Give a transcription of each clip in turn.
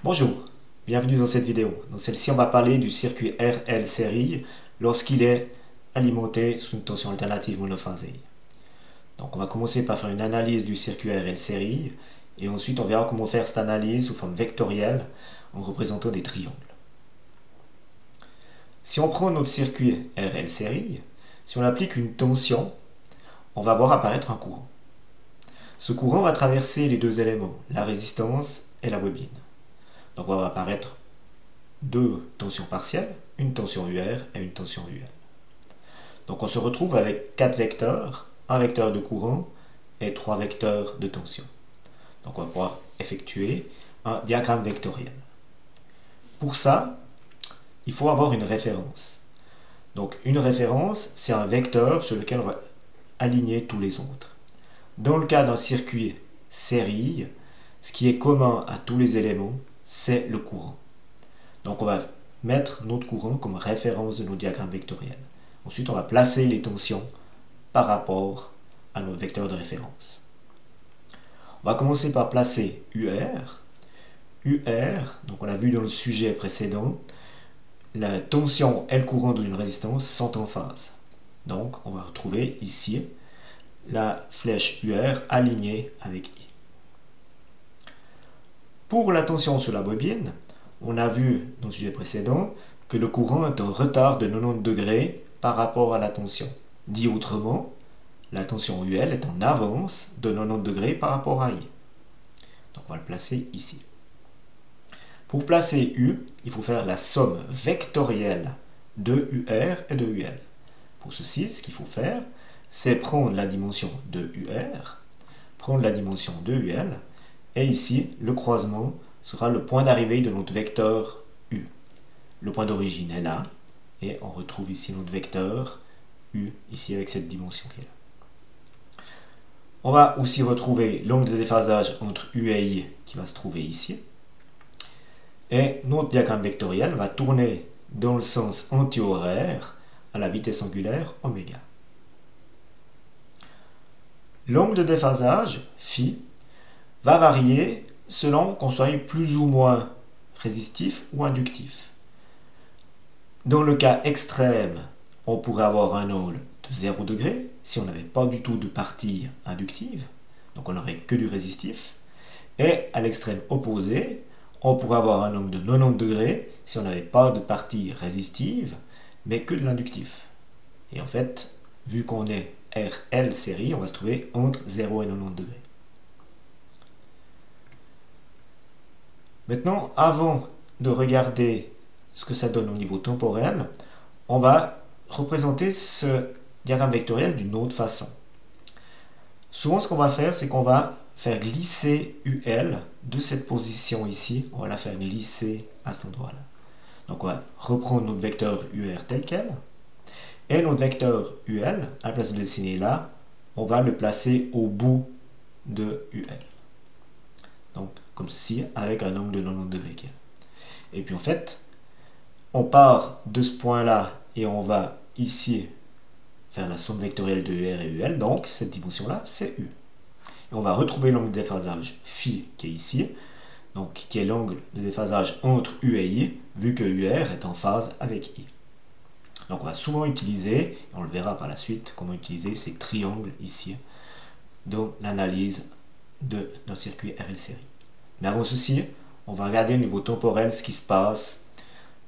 Bonjour, bienvenue dans cette vidéo. Dans celle-ci, on va parler du circuit RL série lorsqu'il est alimenté sous une tension alternative monophasée. Donc on va commencer par faire une analyse du circuit RL série et ensuite on verra comment faire cette analyse sous forme vectorielle en représentant des triangles. Si on prend notre circuit RL série, si on applique une tension, on va voir apparaître un courant. Ce courant va traverser les deux éléments, la résistance et la bobine. Donc on va apparaître deux tensions partielles, une tension UR et une tension UL. Donc on se retrouve avec 4 vecteurs, un vecteur de courant et 3 vecteurs de tension. Donc on va pouvoir effectuer un diagramme vectoriel. Pour ça, il faut avoir une référence. Donc une référence, c'est un vecteur sur lequel on va aligner tous les autres. Dans le cas d'un circuit série, ce qui est commun à tous les éléments, c'est le courant. Donc on va mettre notre courant comme référence de nos diagrammes vectoriels. Ensuite, on va placer les tensions par rapport à notre vecteur de référence. On va commencer par placer UR. UR, donc on l'a vu dans le sujet précédent, la tension et le courant d'une résistance sont en phase. Donc on va retrouver ici la flèche UR alignée avec I. Pour la tension sur la bobine, on a vu dans le sujet précédent que le courant est en retard de 90 degrés par rapport à la tension. Dit autrement, la tension UL est en avance de 90 degrés par rapport à I. Donc on va le placer ici. Pour placer U, il faut faire la somme vectorielle de UR et de UL. Pour ceci, ce qu'il faut faire, c'est prendre la dimension de UR, prendre la dimension de UL, et ici, le croisement sera le point d'arrivée de notre vecteur U. Le point d'origine est là, et on retrouve ici notre vecteur U, ici avec cette dimension qui est là. On va aussi retrouver l'angle de déphasage entre U et I qui va se trouver ici. Et notre diagramme vectoriel va tourner dans le sens antihoraire à la vitesse angulaire oméga. L'angle de déphasage, phi, va varier selon qu'on soit plus ou moins résistif ou inductif. Dans le cas extrême, on pourrait avoir un angle de 0 degré si on n'avait pas du tout de partie inductive, donc on n'aurait que du résistif. Et à l'extrême opposé, on pourrait avoir un angle de 90 degrés si on n'avait pas de partie résistive, mais que de l'inductif. Et en fait, vu qu'on est RL série, on va se trouver entre 0 et 90 degrés. Maintenant, avant de regarder ce que ça donne au niveau temporel, on va représenter ce diagramme vectoriel d'une autre façon. Souvent, ce qu'on va faire, c'est qu'on va faire glisser UL de cette position ici, on va la faire glisser à cet endroit-là. Donc on va reprendre notre vecteur UR tel quel, et notre vecteur UL, à la place de le dessiner là, on va le placer au bout de UL. Donc comme ceci, avec un angle de 90 degrés. Et puis en fait, on part de ce point-là et on va ici faire la somme vectorielle de UR et UL, donc cette dimension-là, c'est U. Et on va retrouver l'angle de déphasage phi qui est ici, donc qui est l'angle de déphasage entre U et I, vu que UR est en phase avec I. Donc on va souvent utiliser, et on le verra par la suite, comment utiliser ces triangles ici dans l'analyse de notre circuit RL série. Mais avant ceci, on va regarder au niveau temporel ce qui se passe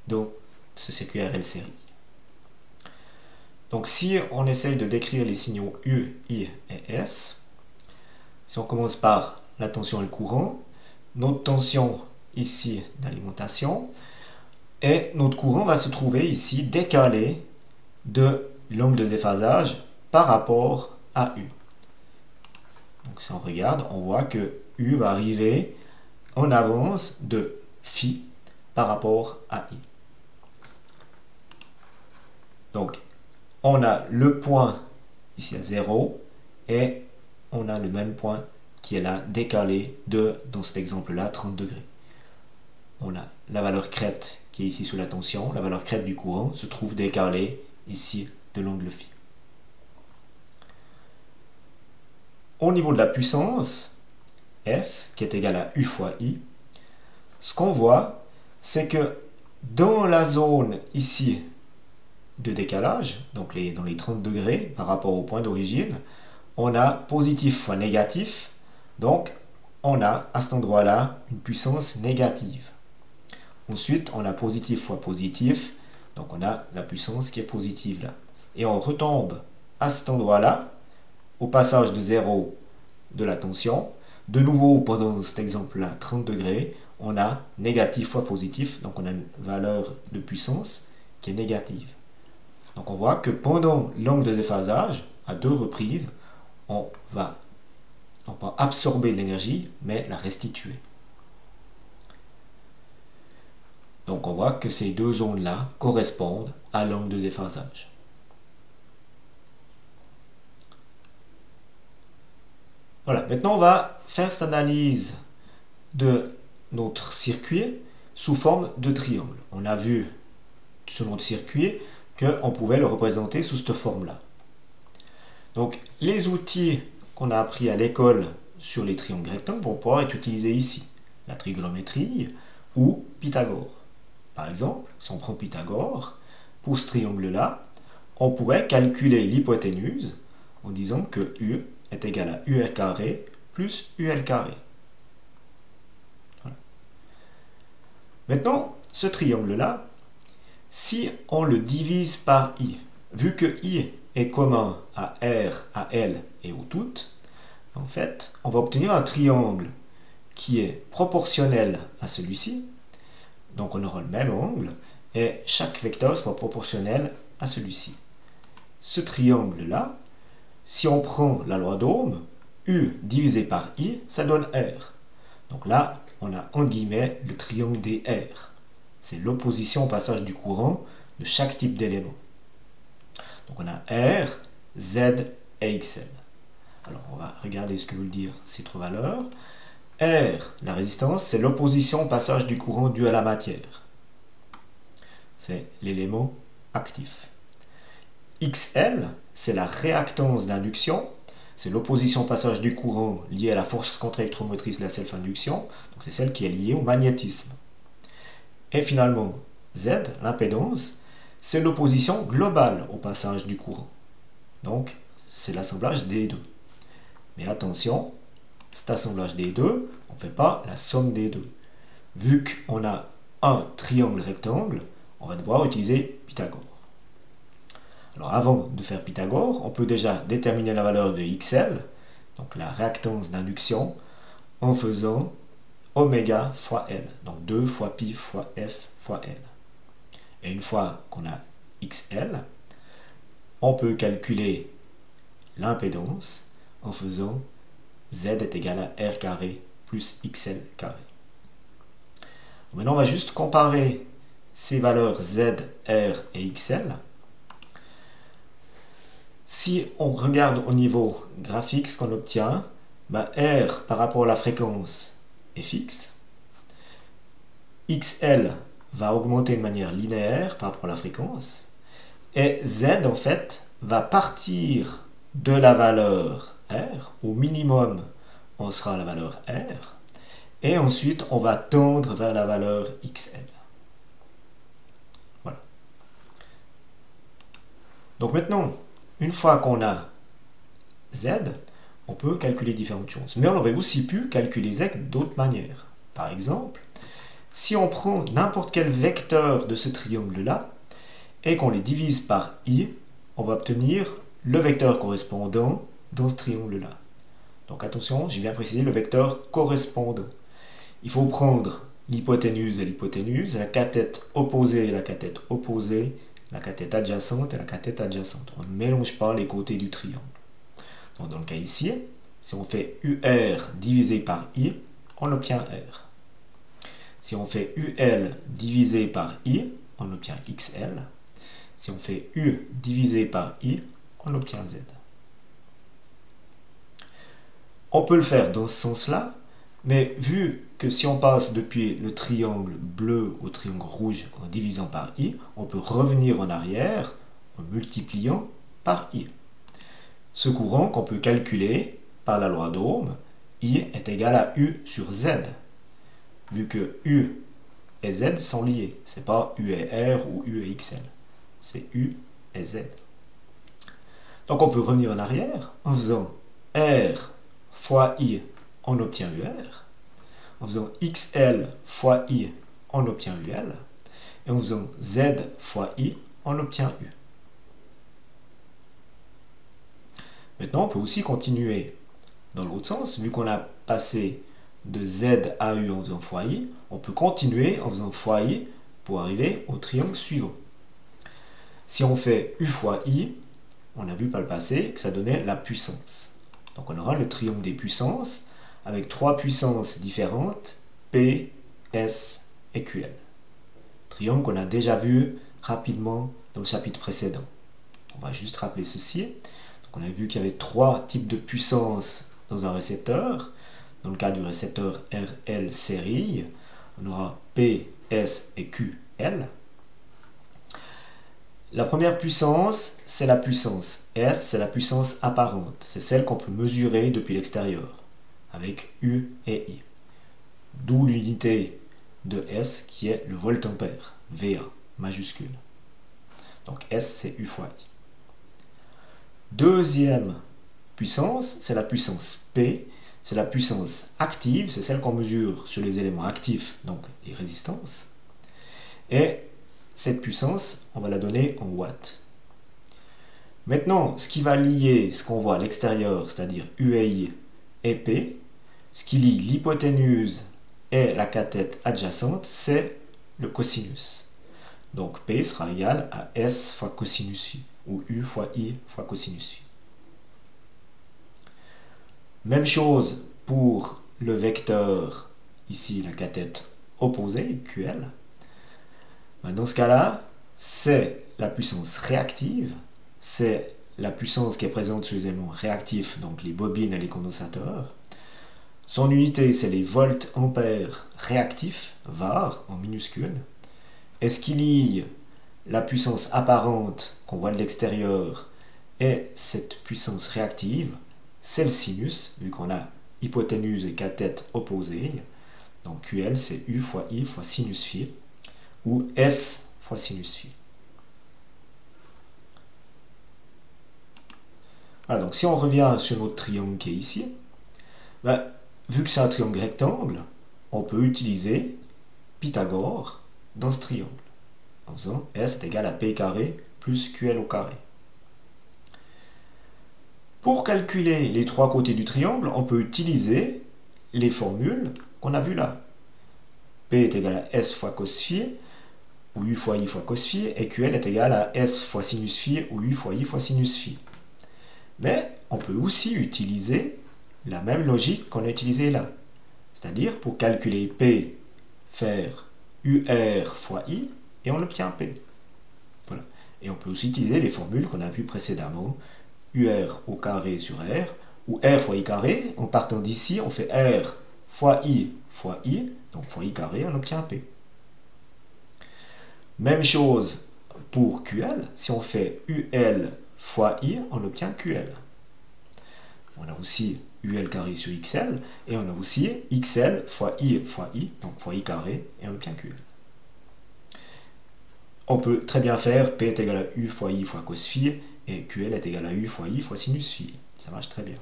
dans ce circuit RL série. Donc si on essaye de décrire les signaux U, I et S, si on commence par la tension et le courant, notre tension ici d'alimentation, et notre courant va se trouver ici décalé de l'angle de déphasage par rapport à U. Donc si on regarde, on voit que U va arriver en avance de phi par rapport à I. Donc on a le point ici à 0 et on a le même point qui est là décalé de, dans cet exemple-là, 30 degrés. On a la valeur crête qui est ici sous la tension, la valeur crête du courant se trouve décalée ici de l'angle phi. Au niveau de la puissance, S, qui est égale à U fois I, ce qu'on voit, c'est que dans la zone ici de décalage, donc dans les 30 degrés par rapport au point d'origine, on a positif fois négatif, donc on a à cet endroit-là une puissance négative. Ensuite, on a positif fois positif, donc on a la puissance qui est positive là. Et on retombe à cet endroit-là, au passage de 0 de la tension. De nouveau, pendant cet exemple-là, 30 degrés, on a négatif fois positif, donc on a une valeur de puissance qui est négative. Donc on voit que pendant l'angle de déphasage, à 2 reprises, on va non pas absorber l'énergie, mais la restituer. Donc on voit que ces deux zones-là correspondent à l'angle de déphasage. Voilà, maintenant on va faire cette analyse de notre circuit sous forme de triangle. On a vu sur notre circuit qu'on pouvait le représenter sous cette forme-là. Donc les outils qu'on a appris à l'école sur les triangles rectangles vont pouvoir être utilisés ici. La trigonométrie ou Pythagore. Par exemple, si on prend Pythagore, pour ce triangle-là, on pourrait calculer l'hypoténuse en disant que U est égal à UR carré plus UL carré. Voilà. Maintenant, ce triangle-là, si on le divise par I, vu que I est commun à R, à L et au tout, en fait, on va obtenir un triangle qui est proportionnel à celui-ci. Donc on aura le même angle et chaque vecteur sera proportionnel à celui-ci. Ce triangle-là, si on prend la loi d'Ohm, U divisé par I, ça donne R. Donc là, on a en guillemets le triangle des R. C'est l'opposition au passage du courant de chaque type d'élément. Donc on a R, Z et XL. Alors on va regarder ce que veulent dire ces trois valeurs. R, la résistance, c'est l'opposition au passage du courant dû à la matière. C'est l'élément actif. XL, c'est la réactance d'induction. C'est l'opposition au passage du courant liée à la force contre-électromotrice de la self-induction. Donc c'est celle qui est liée au magnétisme. Et finalement, Z, l'impédance, c'est l'opposition globale au passage du courant. Donc c'est l'assemblage des deux. Mais attention, cet assemblage des deux, on ne fait pas la somme des deux. Vu qu'on a un triangle rectangle, on va devoir utiliser Pythagore. Alors avant de faire Pythagore, on peut déjà déterminer la valeur de XL, donc la réactance d'induction, en faisant oméga fois L. Donc 2 fois pi fois F fois L. Et une fois qu'on a XL, on peut calculer l'impédance en faisant Z est égal à R carré plus XL carré. Maintenant, on va juste comparer ces valeurs Z, R et XL. Si on regarde au niveau graphique ce qu'on obtient, R par rapport à la fréquence est fixe. XL va augmenter de manière linéaire par rapport à la fréquence. Et Z, en fait, va partir de la valeur R. Au minimum, on sera à la valeur R. Et ensuite, on va tendre vers la valeur XL. Voilà. Donc maintenant, une fois qu'on a Z, on peut calculer différentes choses. Mais on aurait aussi pu calculer Z d'autres manières. Par exemple, si on prend n'importe quel vecteur de ce triangle-là et qu'on les divise par I, on va obtenir le vecteur correspondant dans ce triangle-là. Donc attention, j'ai bien précisé le vecteur correspondant. Il faut prendre l'hypoténuse et l'hypoténuse, la cathète opposée et la cathète opposée, la cathète adjacente et la cathète adjacente. On ne mélange pas les côtés du triangle. Donc dans le cas ici, si on fait UR divisé par I, on obtient R. Si on fait UL divisé par I, on obtient XL. Si on fait U divisé par I, on obtient Z. On peut le faire dans ce sens-là, mais vu que si on passe depuis le triangle bleu au triangle rouge en divisant par I, on peut revenir en arrière en multipliant par I. Ce courant qu'on peut calculer par la loi d'Ohm, I est égal à U sur Z. vu que U et Z sont liés. Ce n'est pas U et R ou U et XL. C'est U et Z. Donc on peut revenir en arrière en faisant R fois I, on obtient UR. En faisant XL fois I, on obtient UL. Et en faisant Z fois I, on obtient U. Maintenant, on peut aussi continuer dans l'autre sens. Vu qu'on a passé de Z à U en faisant fois I, on peut continuer en faisant fois I pour arriver au triangle suivant. Si on fait U fois I, on a vu par le passé que ça donnait la puissance. Donc on aura le triangle des puissances avec trois puissances différentes, P, S et QL. Triangle qu'on a déjà vu rapidement dans le chapitre précédent. On va juste rappeler ceci. Donc on a vu qu'il y avait trois types de puissances dans un récepteur. Dans le cas du récepteur RL série, on aura P, S et QL. La première puissance, c'est la puissance S, c'est la puissance apparente. C'est celle qu'on peut mesurer depuis l'extérieur, avec U et I. D'où l'unité de S qui est le volt-ampère, VA, majuscule. Donc S, c'est U fois I. Deuxième puissance, c'est la puissance P, c'est la puissance active, c'est celle qu'on mesure sur les éléments actifs, donc les résistances. Et cette puissance, on va la donner en watts. Maintenant, ce qui va lier ce qu'on voit à l'extérieur, c'est-à-dire U et I et P, ce qui lie l'hypoténuse et la cathète adjacente, c'est le cosinus. Donc P sera égal à S fois cosinus phi, ou U fois I fois cosinus phi. Même chose pour le vecteur, ici la cathète opposée, QL. Dans ce cas-là, c'est la puissance réactive, c'est la puissance qui est présente sur les éléments réactifs, donc les bobines et les condensateurs. Son unité, c'est les volts-ampères réactifs, var en minuscule. Et ce qui lie la puissance apparente qu'on voit de l'extérieur et cette puissance réactive, c'est le sinus, vu qu'on a hypoténuse et cathète opposée. Donc QL, c'est U fois I fois sinus phi, ou S fois sinus phi. Voilà, donc si on revient sur notre triangle qui est ici, vu que c'est un triangle rectangle, on peut utiliser Pythagore dans ce triangle, en faisant S est égal à P carré plus QL au carré. Pour calculer les trois côtés du triangle, on peut utiliser les formules qu'on a vues là. P est égal à S fois cos phi, ou U fois I fois cos phi, et QL est égal à S fois sinus phi, ou U fois I fois sinus phi. Mais on peut aussi utiliser la même logique qu'on a utilisée là. C'est-à-dire, pour calculer P, faire UR fois I, et on obtient P. Voilà. Et on peut aussi utiliser les formules qu'on a vues précédemment, UR au carré sur R, ou R fois I carré. En partant d'ici, on fait R fois I, donc fois I carré, on obtient P. Même chose pour QL, si on fait UL fois I, on obtient QL. On a aussi UL carré sur XL, et on a aussi XL fois I, donc fois I carré, et on obtient QL. On peut très bien faire P est égal à U fois I fois cos phi, et QL est égal à U fois I fois sinus phi. Ça marche très bien.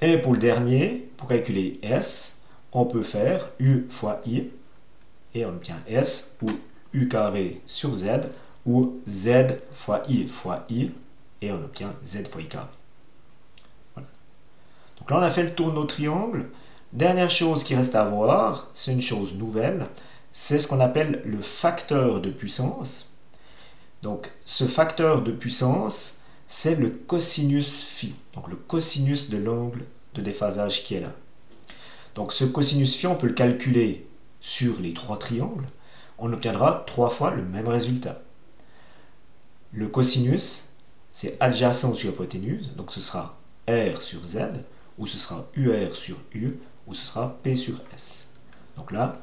Et pour le dernier, pour calculer S, on peut faire U fois I, et on obtient S, ou U carré sur Z, ou Z fois I, et on obtient Z fois I carré. Voilà. Donc là, on a fait le tour de nos triangles. Dernière chose qui reste à voir, c'est une chose nouvelle, c'est ce qu'on appelle le facteur de puissance. Donc, ce facteur de puissance, c'est le cosinus phi, donc le cosinus de l'angle de déphasage qui est là. Donc, ce cosinus phi, on peut le calculer sur les trois triangles. On obtiendra 3 fois le même résultat. Le cosinus, c'est adjacent sur hypoténuse, donc ce sera R sur Z, ou ce sera UR sur U, ou ce sera P sur S. Donc là,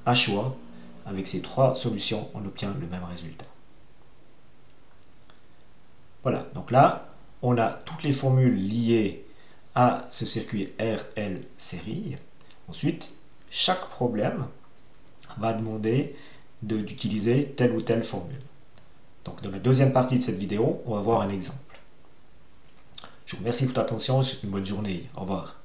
à choix, avec ces trois solutions, on obtient le même résultat. Voilà, donc là, on a toutes les formules liées à ce circuit RL série. Ensuite, chaque problème va demander d'utiliser telle ou telle formule. Donc dans la deuxième partie de cette vidéo, on va voir un exemple. Je vous remercie pour votre attention et je vous souhaite une bonne journée. Au revoir.